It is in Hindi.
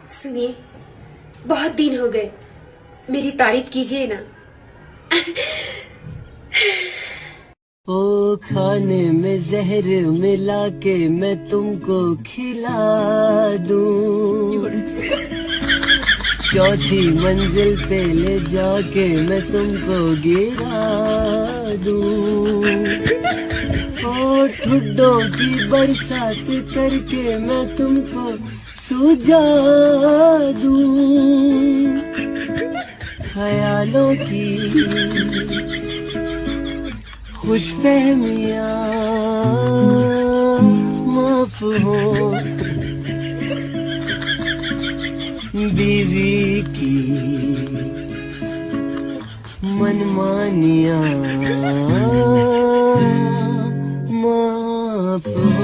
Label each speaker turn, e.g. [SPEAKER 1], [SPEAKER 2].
[SPEAKER 1] सुनिए, बहुत दिन हो गए, मेरी तारीफ कीजिए ना।
[SPEAKER 2] ओ खाने में जहर मिला के मैं तुमको खिला दूं, चौथी मंजिल पे ले जाके मैं तुमको गिरा दूं, ओ ठुड्डों की बरसात करके मैं तुमको सुझा दूं, ख्यालों की खुशफहमियाँ माफ हो, बीवी की मनमानियाँ माफ हो।